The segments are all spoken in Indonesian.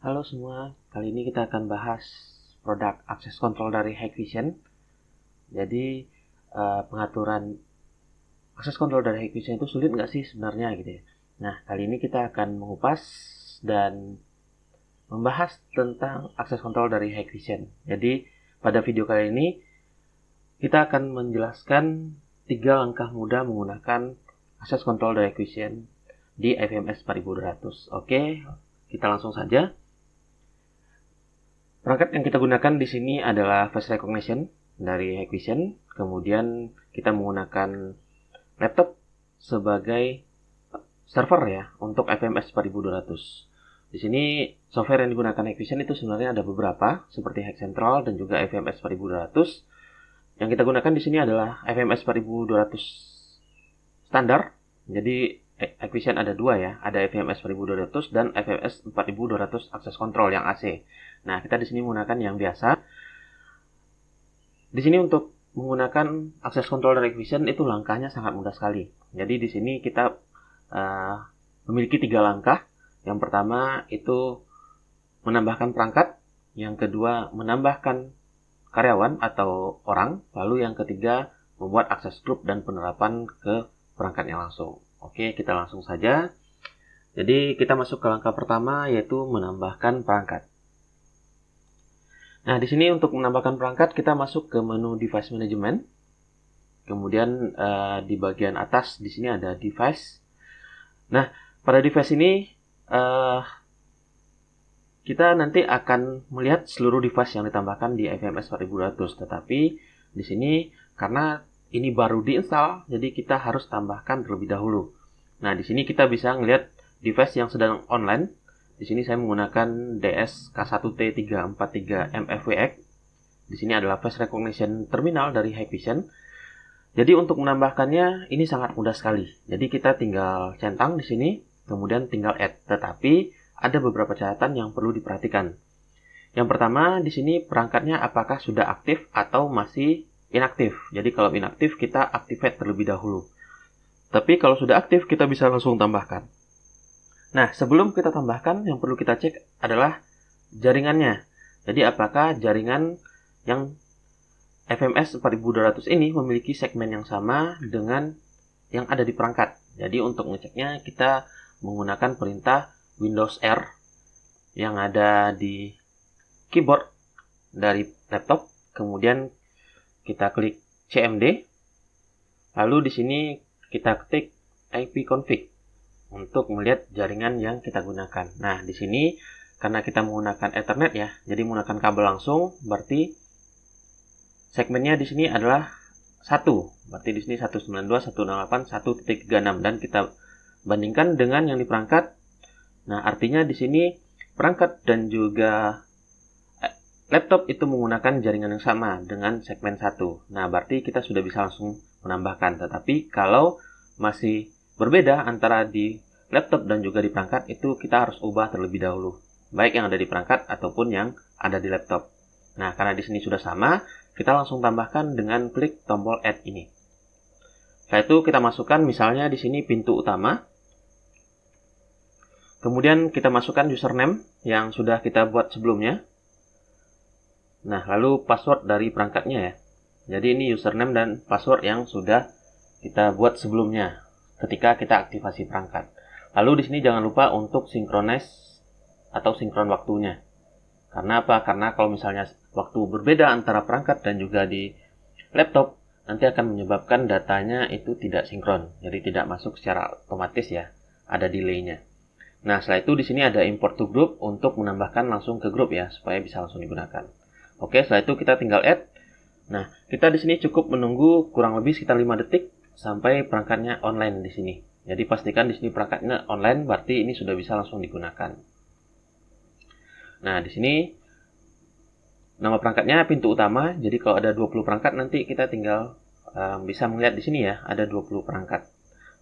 Halo semua, kali ini kita akan bahas produk access control dari Hikvision. Jadi pengaturan access control dari Hikvision itu sulit nggak sih sebenarnya gitu ya. Nah, kali ini kita akan mengupas dan membahas tentang access control dari Hikvision. Jadi pada video kali ini kita akan menjelaskan 3 langkah mudah menggunakan access control dari Hikvision di FMS 4200. Oke, kita langsung saja. Perangkat yang kita gunakan di sini adalah face recognition dari Hikvision. Kemudian kita menggunakan laptop sebagai server ya untuk FMS 4200. Di sini software yang digunakan Hikvision itu sebenarnya ada beberapa seperti Hack Central dan juga FMS 4200. Yang kita gunakan di sini adalah FMS 4200 standar. Jadi Hikvision ada dua ya, ada FMS 4200 dan FMS 4200 Access Control yang AC. Nah, kita di sini menggunakan yang biasa. Di sini untuk menggunakan access control dari Hikvision itu langkahnya sangat mudah sekali. Jadi di sini kita memiliki 3 langkah. Yang pertama itu menambahkan perangkat, yang kedua menambahkan karyawan atau orang, lalu yang ketiga membuat akses group dan penerapan ke perangkatnya langsung. Oke, kita langsung saja. Jadi kita masuk ke langkah pertama yaitu menambahkan perangkat. Nah, di sini untuk menambahkan perangkat kita masuk ke menu Device Management. Kemudian di bagian atas di sini ada Device. Nah, pada device ini kita nanti akan melihat seluruh device yang ditambahkan di FMS 4200. Tetapi di sini karena ini baru diinstal, jadi kita harus tambahkan terlebih dahulu. Nah, di sini kita bisa melihat device yang sedang online. Di sini saya menggunakan DS-K1T343MFWX. Di sini adalah face recognition terminal dari Hikvision. Jadi untuk menambahkannya ini sangat mudah sekali. Jadi kita tinggal centang di sini, kemudian tinggal add. Tetapi ada beberapa catatan yang perlu diperhatikan. Yang pertama di sini perangkatnya apakah sudah aktif atau masih inaktif. Jadi kalau inaktif kita activate terlebih dahulu. Tapi kalau sudah aktif kita bisa langsung tambahkan. Nah, sebelum kita tambahkan, yang perlu kita cek adalah jaringannya. Jadi, apakah jaringan yang FMS 4200 ini memiliki segmen yang sama dengan yang ada di perangkat. Jadi, untuk ngeceknya, kita menggunakan perintah Windows R yang ada di keyboard dari laptop. Kemudian, kita klik CMD. Lalu, di sini kita ketik ipconfig untuk melihat jaringan yang kita gunakan. Nah, di sini karena kita menggunakan Ethernet ya, jadi menggunakan kabel langsung, berarti segmennya di sini adalah 1. Berarti di sini 192.168.1.36 dan kita bandingkan dengan yang di perangkat. Nah, artinya di sini perangkat dan juga laptop itu menggunakan jaringan yang sama dengan segmen 1. Nah, berarti kita sudah bisa langsung menambahkan. Tetapi kalau masih berbeda antara di laptop dan juga di perangkat, itu kita harus ubah terlebih dahulu, baik yang ada di perangkat ataupun yang ada di laptop. Nah, karena di sini sudah sama, kita langsung tambahkan dengan klik tombol add ini. Setelah itu kita masukkan misalnya di sini pintu utama. Kemudian kita masukkan username yang sudah kita buat sebelumnya. Nah, lalu password dari perangkatnya ya. Jadi ini username dan password yang sudah kita buat sebelumnya ketika kita aktifasi perangkat. Lalu di sini jangan lupa untuk synchronize atau sinkron waktunya. Karena apa? Karena kalau misalnya waktu berbeda antara perangkat dan juga di laptop, nanti akan menyebabkan datanya itu tidak sinkron. Jadi tidak masuk secara otomatis ya. Ada delay-nya. Nah, setelah itu di sini ada import to group untuk menambahkan langsung ke grup ya, supaya bisa langsung digunakan. Oke, setelah itu kita tinggal add. Nah, kita di sini cukup menunggu kurang lebih sekitar 5 detik sampai perangkatnya online di sini. Jadi pastikan di sini perangkatnya online, berarti ini sudah bisa langsung digunakan. Nah, di sini nama perangkatnya pintu utama. Jadi kalau ada 20 perangkat nanti kita tinggal bisa melihat di sini ya, ada 20 perangkat.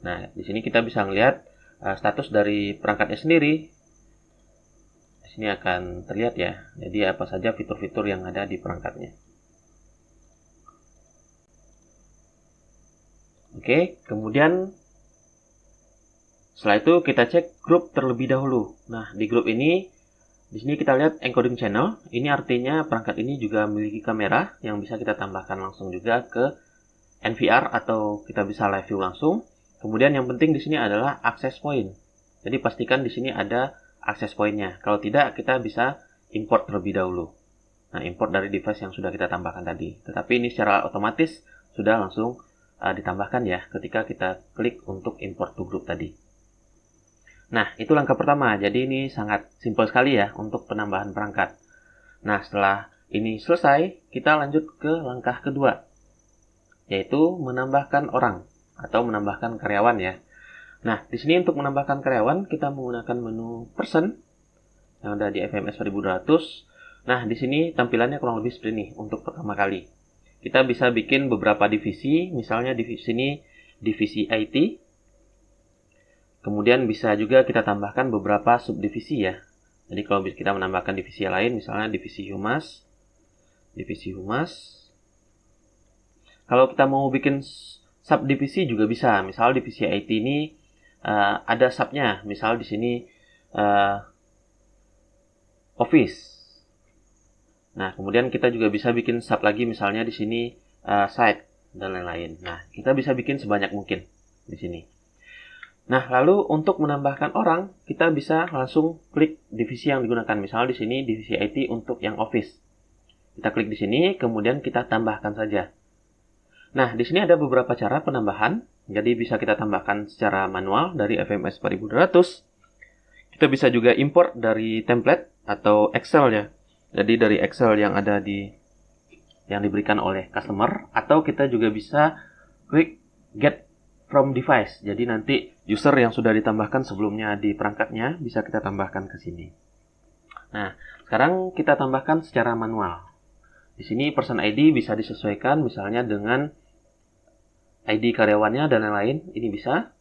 Nah, di sini kita bisa melihat status dari perangkatnya sendiri. Di sini akan terlihat ya. Jadi apa saja fitur-fitur yang ada di perangkatnya. Oke, kemudian setelah itu kita cek grup terlebih dahulu. Nah, di grup ini Di sini kita lihat encoding channel. Ini artinya perangkat ini juga memiliki kamera yang bisa kita tambahkan langsung juga ke NVR atau kita bisa live view langsung. Kemudian yang penting di sini adalah access point. Jadi pastikan di sini ada access point-nya. Kalau tidak, kita bisa import terlebih dahulu. Nah, import dari device yang sudah kita tambahkan tadi. Tetapi ini secara otomatis sudah langsung ditambahkan ya ketika kita klik untuk import to group tadi. Nah, itu langkah pertama. Jadi ini sangat simpel sekali ya untuk penambahan perangkat. Nah, setelah ini selesai, kita lanjut ke langkah kedua, yaitu menambahkan orang atau menambahkan karyawan ya. Nah, di sini untuk menambahkan karyawan, kita menggunakan menu person yang ada di FMS 1200. Nah, di sini tampilannya kurang lebih seperti ini untuk pertama kali. Kita bisa bikin beberapa divisi, misalnya di sini divisi IT. Kemudian bisa juga kita tambahkan beberapa subdivisi ya. Jadi kalau kita menambahkan divisi lain, misalnya divisi humas. Kalau kita mau bikin subdivisi juga bisa. Misal divisi IT ini ada subnya. Misal di sini office. Nah, kemudian kita juga bisa bikin sub lagi, misalnya di sini site dan lain-lain. Nah, kita bisa bikin sebanyak mungkin di sini. Nah, lalu untuk menambahkan orang, kita bisa langsung klik divisi yang digunakan. Misalnya di sini divisi IT untuk yang office. Kita klik di sini, kemudian kita tambahkan saja. Nah, di sini ada beberapa cara penambahan. Jadi bisa kita tambahkan secara manual dari FMS 1200. Kita bisa juga import dari template atau Excel ya. Jadi dari Excel yang ada yang diberikan oleh customer, atau kita juga bisa klik get from device. Jadi nanti user yang sudah ditambahkan sebelumnya di perangkatnya bisa kita tambahkan ke sini. Nah, sekarang kita tambahkan secara manual. Di sini person ID bisa disesuaikan misalnya dengan ID karyawannya dan lain-lain, ini bisa.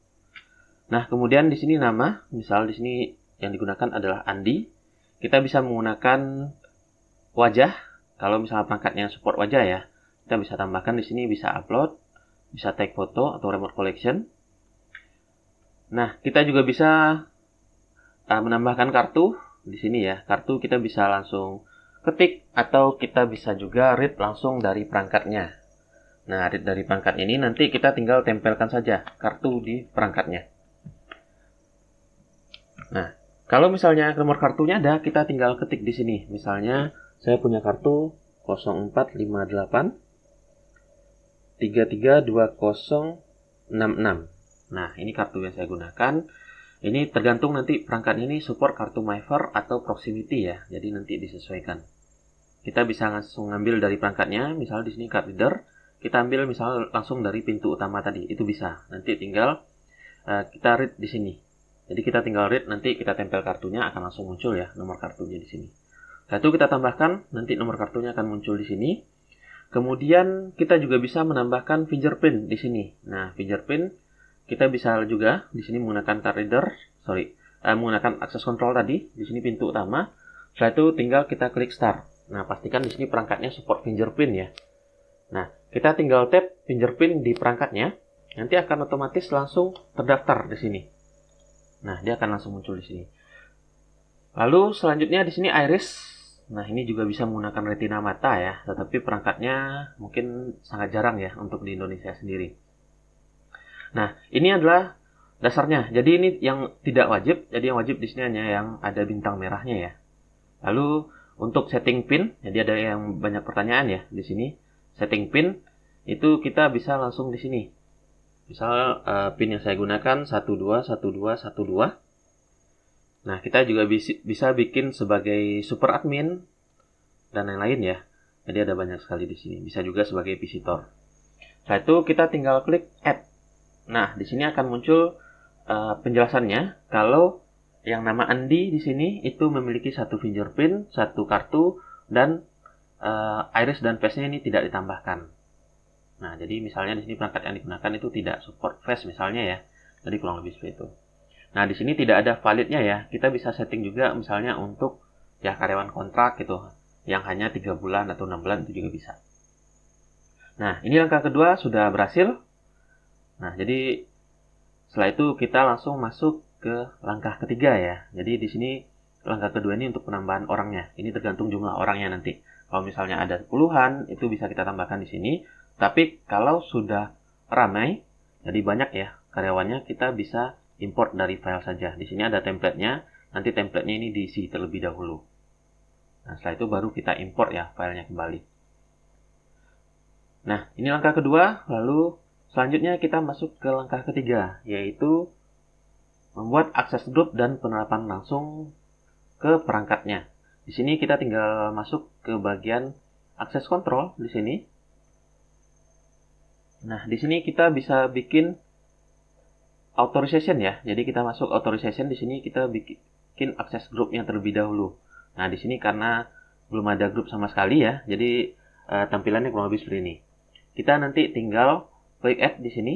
Nah, kemudian di sini nama, misal di sini yang digunakan adalah Andi. Kita bisa menggunakan wajah. Kalau misalnya perangkatnya support wajah ya, kita bisa tambahkan di sini, bisa upload, bisa tag foto atau remote collection. Nah, kita juga bisa menambahkan kartu di sini ya. Kartu kita bisa langsung ketik atau kita bisa juga read langsung dari perangkatnya. Nah, read dari perangkat ini nanti kita tinggal tempelkan saja kartu di perangkatnya. Nah, kalau misalnya nomor kartunya ada, kita tinggal ketik di sini. Misalnya saya punya kartu 0458 332066. Nah, ini kartu yang saya gunakan. Ini tergantung nanti perangkatnya ini support kartu MyFair atau Proximity ya. Jadi nanti disesuaikan. Kita bisa langsung ngambil dari perangkatnya, misal di sini card reader, kita ambil misal langsung dari pintu utama tadi. Itu bisa. Nanti tinggal kita read di sini. Jadi kita tinggal read, nanti kita tempel kartunya akan langsung muncul ya nomor kartunya di sini. Setelah itu kita tambahkan, nanti nomor kartunya akan muncul di sini. Kemudian kita juga bisa menambahkan fingerprint di sini. Nah, fingerprint kita bisa juga di sini menggunakan card reader, menggunakan access control tadi, di sini pintu utama. Setelah itu tinggal kita klik start. Nah, pastikan di sini perangkatnya support fingerprint ya. Nah, kita tinggal tap fingerprint di perangkatnya, nanti akan otomatis langsung terdaftar di sini. Nah, dia akan langsung muncul di sini. Lalu selanjutnya di sini iris. Nah, ini juga bisa menggunakan retina mata ya, tetapi perangkatnya mungkin sangat jarang ya untuk di Indonesia sendiri. Nah, ini adalah dasarnya. Jadi ini yang tidak wajib, jadi yang wajib di sini hanya yang ada bintang merahnya ya. Lalu untuk setting pin, jadi ada yang banyak pertanyaan ya di sini. Setting pin itu kita bisa langsung di sini. Misal pin yang saya gunakan 121212. Nah, kita juga bisa bikin sebagai super admin dan lain-lain ya. Jadi ada banyak sekali di sini. Bisa juga sebagai visitor. Setelah itu kita tinggal klik add. Nah, di sini akan muncul penjelasannya kalau yang nama Andi di sini itu memiliki satu fingerprint, satu kartu, dan iris dan face-nya ini tidak ditambahkan. Nah, jadi misalnya di sini perangkat yang digunakan itu tidak support face misalnya ya. Jadi kurang lebih seperti itu. Nah, di sini tidak ada validnya ya. Kita bisa setting juga misalnya untuk ya karyawan kontrak gitu, yang hanya 3 bulan atau 6 bulan itu juga bisa. Nah, ini langkah kedua sudah berhasil. Nah, jadi setelah itu kita langsung masuk ke langkah ketiga ya. Jadi di sini langkah kedua ini untuk penambahan orangnya. Ini tergantung jumlah orangnya nanti. Kalau misalnya ada puluhan, itu bisa kita tambahkan di sini. Tapi kalau sudah ramai, jadi banyak ya karyawannya, kita bisa import dari file saja. Di sini ada template-nya. Nanti template-nya ini diisi terlebih dahulu. Nah, setelah itu baru kita import ya filenya kembali. Nah, ini langkah kedua. Lalu selanjutnya kita masuk ke langkah ketiga, yaitu membuat akses group dan penerapan langsung ke perangkatnya. Di sini kita tinggal masuk ke bagian akses control di sini. Nah, di sini kita bisa bikin authorization ya. Jadi kita masuk authorization, di sini kita bikin akses grupnya terlebih dahulu. Nah, di sini karena belum ada grup sama sekali ya, jadi tampilannya kurang lebih seperti ini. Kita nanti tinggal klik add di sini.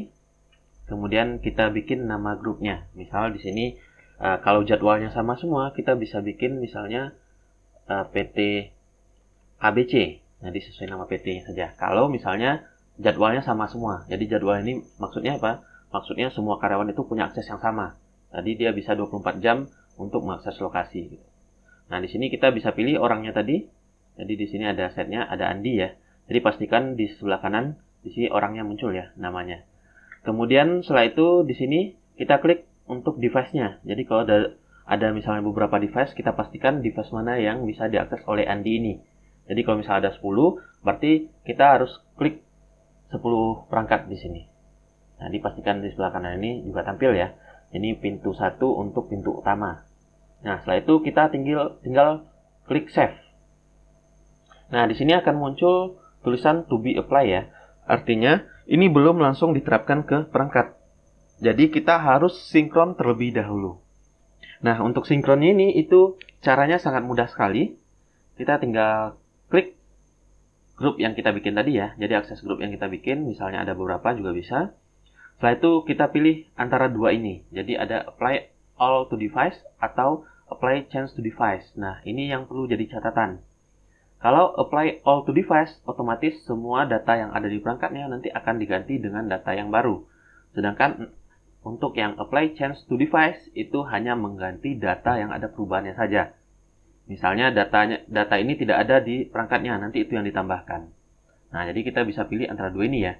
Kemudian kita bikin nama grupnya. Misal di sini kalau jadwalnya sama semua, kita bisa bikin misalnya PT ABC. Nah, disesuaikan nama PT-nya saja. Kalau misalnya jadwalnya sama semua. Jadi jadwal ini maksudnya apa? Maksudnya semua karyawan itu punya akses yang sama. Tadi dia bisa 24 jam untuk mengakses lokasi. Nah, di sini kita bisa pilih orangnya tadi. Jadi di sini ada setnya, ada Andi ya. Jadi pastikan di sebelah kanan di sini orangnya muncul ya namanya. Kemudian setelah itu di sini kita klik untuk device-nya. Jadi kalau ada misalnya beberapa device, kita pastikan device mana yang bisa diakses oleh Andi ini. Jadi kalau misalnya ada 10, berarti kita harus klik 10 perangkat di sini. Nah, dipastikan di sebelah kanan ini juga tampil ya. Ini pintu 1 untuk pintu utama. Nah, setelah itu kita tinggal klik save. Nah, di sini akan muncul tulisan to be apply ya. Artinya, ini belum langsung diterapkan ke perangkat. Jadi, kita harus sinkron terlebih dahulu. Nah, untuk sinkronnya ini itu caranya sangat mudah sekali. Kita tinggal klik grup yang kita bikin tadi ya. Jadi, akses grup yang kita bikin, misalnya ada beberapa juga bisa. Setelah itu, kita pilih antara dua ini. Jadi, ada apply all to device atau apply change to device. Nah, ini yang perlu jadi catatan. Kalau apply all to device, otomatis semua data yang ada di perangkatnya nanti akan diganti dengan data yang baru. Sedangkan untuk yang apply change to device, itu hanya mengganti data yang ada perubahannya saja. Misalnya data ini tidak ada di perangkatnya, nanti itu yang ditambahkan. Nah, jadi kita bisa pilih antara dua ini ya.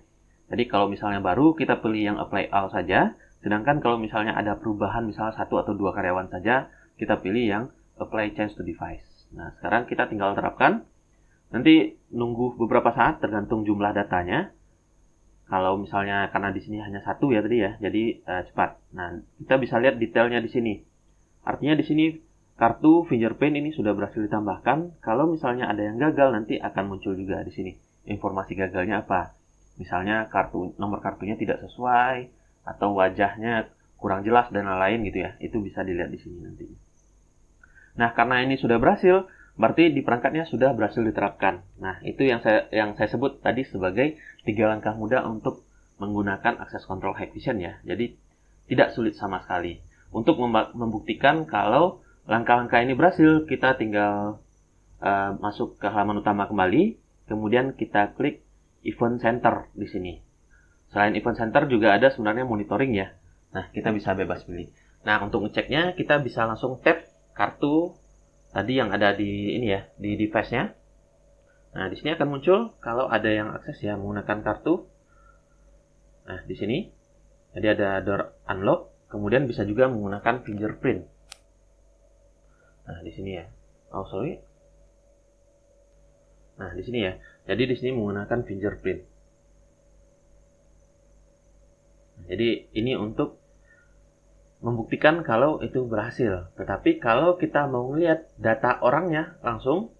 Jadi kalau misalnya baru, kita pilih yang apply all saja. Sedangkan kalau misalnya ada perubahan, misalnya 1 atau 2 karyawan saja, kita pilih yang apply change to device. Nah, sekarang kita tinggal terapkan. Nanti nunggu beberapa saat tergantung jumlah datanya. Kalau misalnya karena di sini hanya 1 ya tadi ya, jadi cepat. Nah, kita bisa lihat detailnya di sini. Artinya di sini kartu fingerprint ini sudah berhasil ditambahkan. Kalau misalnya ada yang gagal, nanti akan muncul juga di sini informasi gagalnya apa. Misalnya nomor kartunya tidak sesuai atau wajahnya kurang jelas dan lain-lain gitu ya. Itu bisa dilihat di sini nanti. Nah, karena ini sudah berhasil, berarti di perangkatnya sudah berhasil diterapkan. Nah, itu yang saya sebut tadi sebagai 3 langkah mudah untuk menggunakan akses control Hikvision ya. Jadi tidak sulit sama sekali. Untuk membuktikan kalau langkah-langkah ini berhasil, kita tinggal masuk ke halaman utama kembali, kemudian kita klik Event Center di sini. Selain Event Center juga ada sebenarnya monitoring ya. Nah, kita bisa bebas pilih. Nah, untuk ngeceknya kita bisa langsung tap kartu tadi yang ada di ini ya, di device-nya. Nah, di sini akan muncul kalau ada yang akses ya menggunakan kartu. Nah, di sini jadi ada door unlock, kemudian bisa juga menggunakan fingerprint. Nah, di sini ya. Oh, sorry. Nah, di sini ya. Jadi di sini menggunakan fingerprint. Nah, jadi ini untuk membuktikan kalau itu berhasil. Tetapi kalau kita mau melihat data orangnya langsung,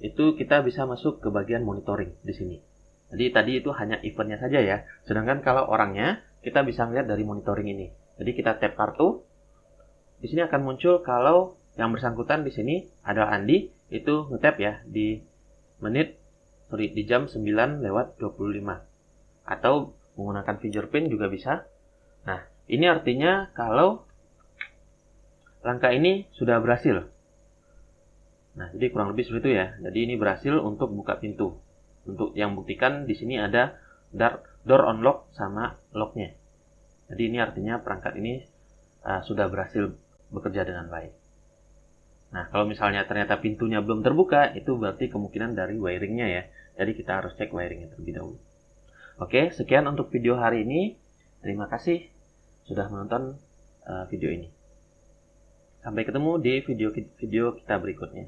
itu kita bisa masuk ke bagian monitoring di sini. Jadi tadi itu hanya eventnya saja ya. Sedangkan kalau orangnya, kita bisa melihat dari monitoring ini. Jadi kita tap kartu. Di sini akan muncul kalau yang bersangkutan di sini adalah Andi, itu ngetap ya di jam 9:25. Atau menggunakan fingerprint juga bisa. Nah, ini artinya kalau langkah ini sudah berhasil. Nah, jadi kurang lebih seperti itu ya. Jadi ini berhasil untuk buka pintu. Untuk yang buktikan di sini ada door unlock sama locknya. Jadi ini artinya perangkat ini sudah berhasil bekerja dengan baik. Nah, kalau misalnya ternyata pintunya belum terbuka, itu berarti kemungkinan dari wiringnya ya. Jadi kita harus cek wiringnya terlebih dahulu. Oke, sekian untuk video hari ini. Terima kasih sudah menonton video ini. Sampai ketemu di video kita berikutnya.